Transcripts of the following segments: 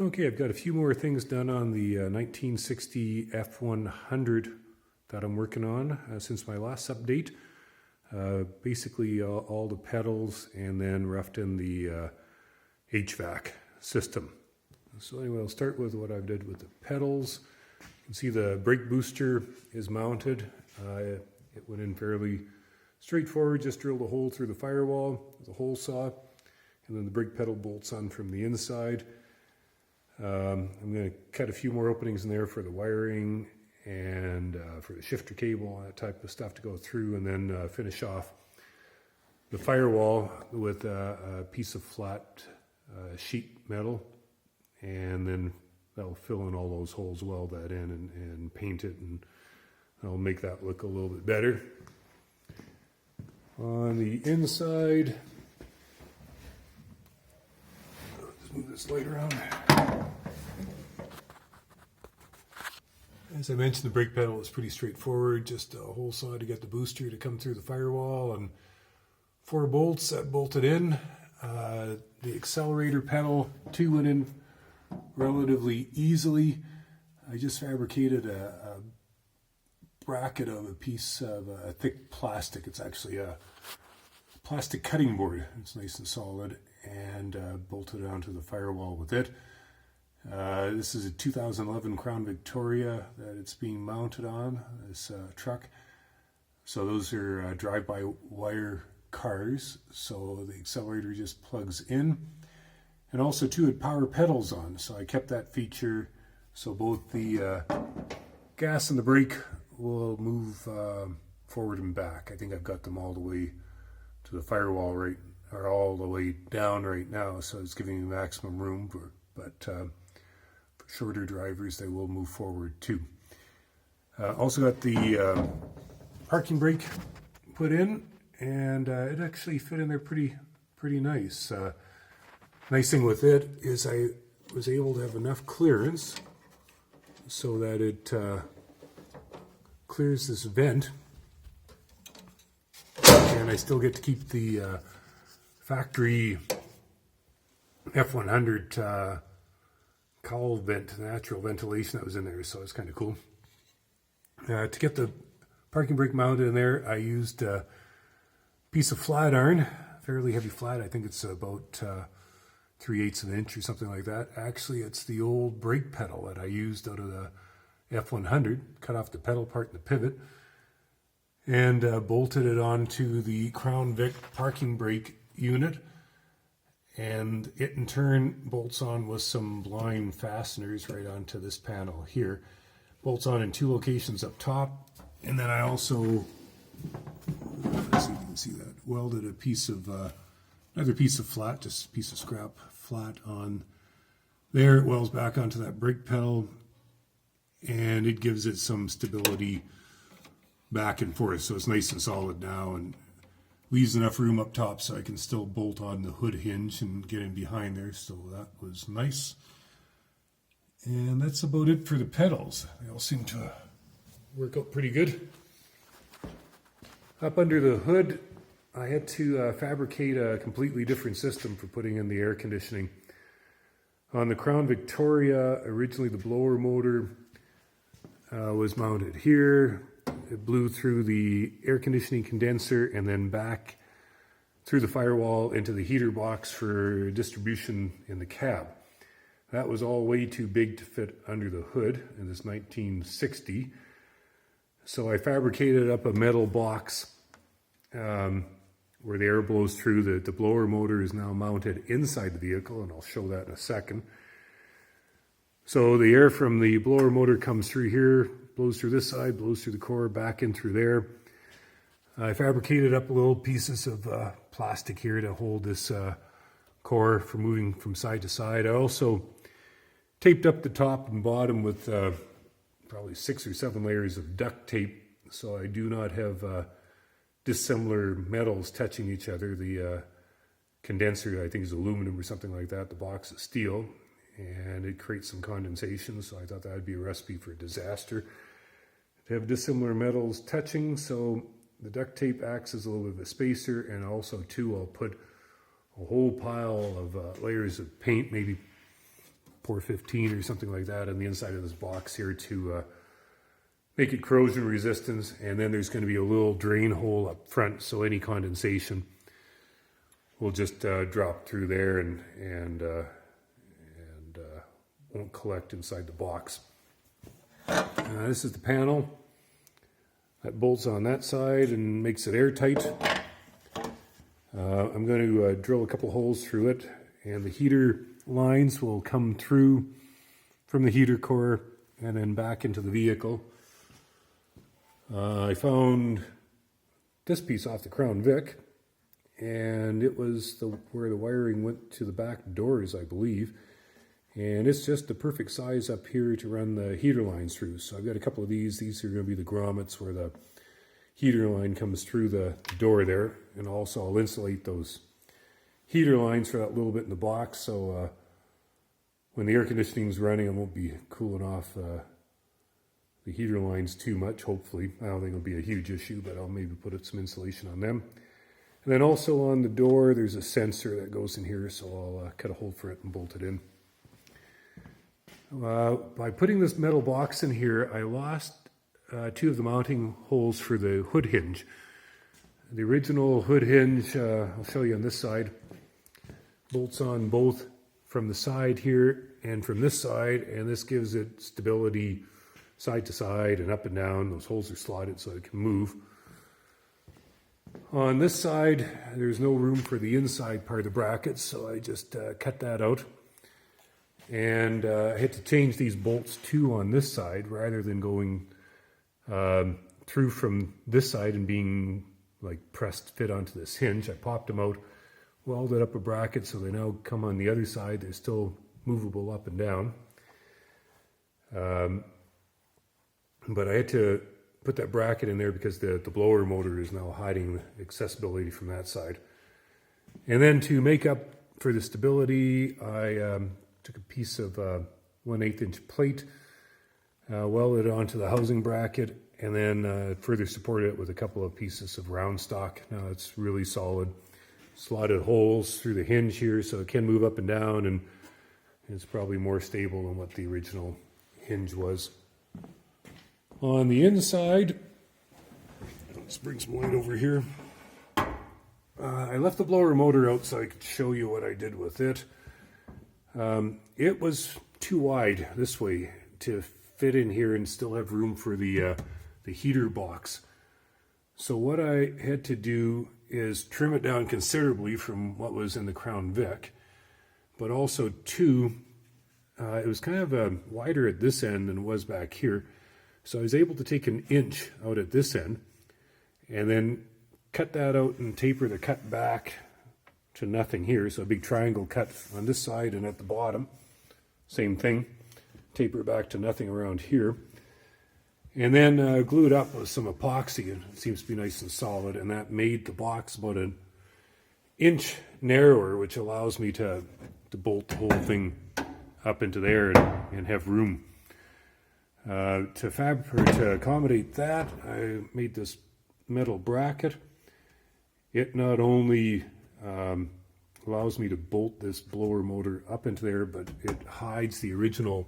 Okay, I've got a few more things done on the 1960 F100 that I'm working on since my last update. Basically all the pedals and then roughed in the HVAC system. So anyway, I'll start with what I've did with the pedals. You can see the brake booster is mounted. It went in fairly straightforward, just drilled a hole through the firewall with a hole saw, and then the brake pedal bolts on from the inside. I'm going to cut a few more openings in there for the wiring and for the shifter cable and that type of stuff to go through, and then finish off the firewall with a piece of flat sheet metal, and then that'll fill in all those holes, weld that in and paint it, and I'll make that look a little bit better. On the inside, let's move this light around. As I mentioned, the brake pedal is pretty straightforward, just a hole saw to get the booster to come through the firewall, and 4 bolts that bolted in. The accelerator pedal, 2 went in relatively easily. I just fabricated a bracket of a piece of thick plastic. It's actually a plastic cutting board. It's nice and solid, and bolted onto the firewall with it. This is a 2011 Crown Victoria that it's being mounted on, this truck. So those are drive-by-wire cars, so the accelerator just plugs in. And also too, it power pedals on, so I kept that feature so both the gas and the brake will move forward and back. I think I've got them all the way to the firewall or all the way down right now, so it's giving me maximum room, but for shorter drivers they will move forward too. Also got the parking brake put in, and it actually fit in there pretty nice. Nice thing with it is I was able to have enough clearance so that it clears this vent, and I still get to keep the factory F100 cowl vent, natural ventilation that was in there, so it's kind of cool. To get the parking brake mounted in there, I used a piece of flat iron, fairly heavy flat. I think it's about 3/8 of an inch or something like that. Actually, it's the old brake pedal that I used out of the F100, cut off the pedal part and the pivot, and bolted it onto the Crown Vic parking brake unit, and it in turn bolts on with some blind fasteners right onto this panel here. Bolts on in 2 locations up top, and then I also, let's see if you can see that, welded a piece of another piece of flat, just a piece of scrap flat on there. It welds back onto that brake pedal, and it gives it some stability back and forth, so it's nice and solid now, and leaves enough room up top so I can still bolt on the hood hinge and get in behind there, so that was nice. And that's about it for the pedals. They all seem to work out pretty good. Up under the hood, I had to fabricate a completely different system for putting in the air conditioning. On the Crown Victoria, originally the blower motor was mounted here. It blew through the air conditioning condenser and then back through the firewall into the heater box for distribution in the cab. That was all way too big to fit under the hood in this 1960. So I fabricated up a metal box where the air blows through. The blower motor is now mounted inside the vehicle, and I'll show that in a second. So the air from the blower motor comes through here, blows through this side, blows through the core, back in through there. I fabricated up little pieces of plastic here to hold this core for moving from side to side. I also taped up the top and bottom with probably 6 or 7 layers of duct tape, so I do not have dissimilar metals touching each other. The condenser, I think, is aluminum or something like that. The box is steel, and it creates some condensation, so I thought that would be a recipe for a disaster to have dissimilar metals touching. So the duct tape acts as a little bit of a spacer, and also too, I'll put a whole pile of layers of paint, maybe 415 or something like that on the inside of this box here to make it corrosion resistant. And then there's going to be a little drain hole up front, so any condensation will just drop through there and won't collect inside the box. This is the panel that bolts on that side and makes it airtight. I'm going to drill a couple holes through it, and the heater lines will come through from the heater core and then back into the vehicle. I found this piece off the Crown Vic, and it was where the wiring went to the back doors, I believe. And it's just the perfect size up here to run the heater lines through. So I've got a couple of these. These are going to be the grommets where the heater line comes through the door there. And also I'll insulate those heater lines for that little bit in the box. So when the air conditioning is running, I won't be cooling off the heater lines too much, hopefully. I don't think it'll be a huge issue, but I'll maybe put some insulation on them. And then also on the door, there's a sensor that goes in here. So I'll cut a hole for it and bolt it in. By putting this metal box in here, I lost two of the mounting holes for the hood hinge. The original hood hinge, I'll show you on this side, bolts on both from the side here and from this side, and this gives it stability side to side and up and down. Those holes are slotted so it can move. On this side, there's no room for the inside part of the brackets, so I just cut that out. And I had to change these bolts too on this side rather than going through from this side and being like pressed fit onto this hinge. I popped them out, welded up a bracket so they now come on the other side. They're still movable up and down. But I had to put that bracket in there because the blower motor is now hiding the accessibility from that side. And then to make up for the stability, I took a piece of 1/8 inch plate, welded it onto the housing bracket, and then further supported it with a couple of pieces of round stock. Now it's really solid. Slotted holes through the hinge here so it can move up and down, and it's probably more stable than what the original hinge was. On the inside, let's bring some light over here. I left the blower motor out so I could show you what I did with it. It was too wide this way to fit in here and still have room for the heater box. So what I had to do is trim it down considerably from what was in the Crown Vic, but also too, it was kind of wider at this end than it was back here. So I was able to take 1 inch out at this end and then cut that out and taper the cut back to nothing here. So a big triangle cut on this side, and at the bottom, same thing, taper back to nothing around here. And then glue it up with some epoxy, and it seems to be nice and solid, and that made the box about 1 inch narrower, which allows me to bolt the whole thing up into there and have room. To accommodate that, I made this metal bracket. It not only allows me to bolt this blower motor up into there, but it hides the original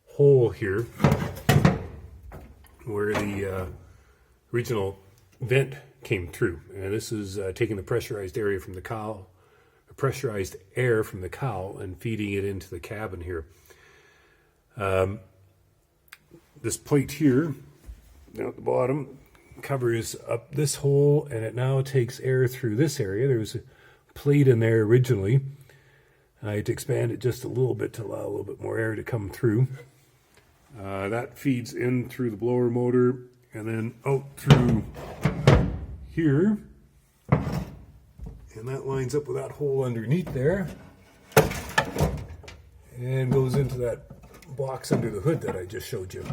hole here where the original vent came through. And this is taking the pressurized area from the cowl, pressurized air from the cowl, and feeding it into the cabin here. This plate here, down at the bottom, covers up this hole, and it now takes air through this area. There was a plate in there originally. I had to expand it just a little bit to allow a little bit more air to come through. That feeds in through the blower motor and then out through here. And that lines up with that hole underneath there and goes into that box under the hood that I just showed you.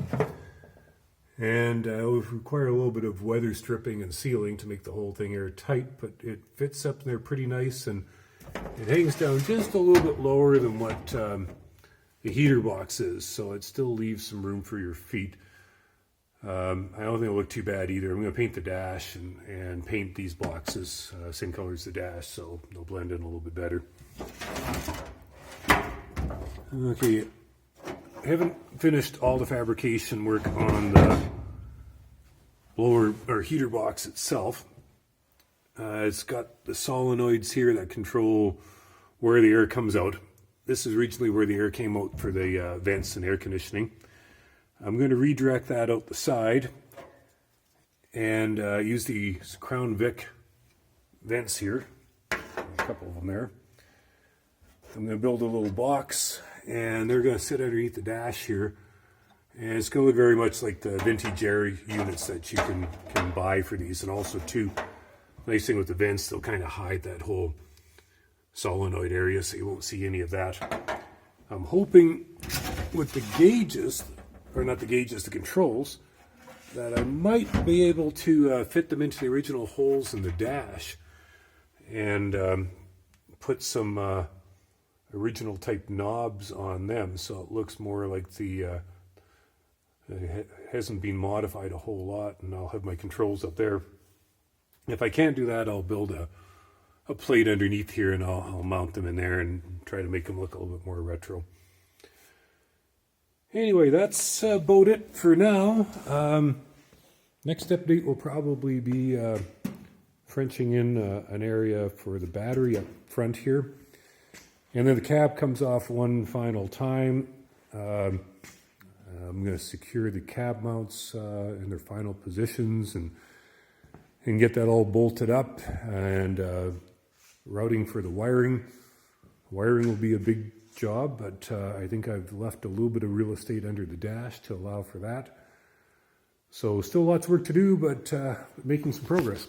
And it will require a little bit of weather stripping and sealing to make the whole thing airtight, but it fits up there pretty nice, and it hangs down just a little bit lower than what the heater box is, so it still leaves some room for your feet. I don't think it'll look too bad either. I'm going to paint the dash and paint these boxes same color as the dash, so they'll blend in a little bit better. Okay, I haven't finished all the fabrication work on the blower or heater box itself. It's got the solenoids here that control where the air comes out. This is originally where the air came out for the vents and air conditioning. I'm going to redirect that out the side and use the Crown Vic vents here. A couple of them there. I'm going to build a little box, and they're going to sit underneath the dash here. And it's going to look very much like the vintage air units that you can buy for these. And also, too, nice thing with the vents, they'll kind of hide that whole solenoid area, so you won't see any of that. I'm hoping with the gauges, or not the gauges, the controls, that I might be able to fit them into the original holes in the dash and put some original type knobs on them, so it looks more like the it hasn't been modified a whole lot, and I'll have my controls up there. If I can't do that, I'll build a plate underneath here, and I'll mount them in there and try to make them look a little bit more retro. Anyway, that's about it for now. Next update will probably be Frenching in an area for the battery up front here. And then the cab comes off one final time. I'm going to secure the cab mounts in their final positions and get that all bolted up, and routing for the wiring. Wiring will be a big job, but I think I've left a little bit of real estate under the dash to allow for that. So still lots of work to do, but making some progress.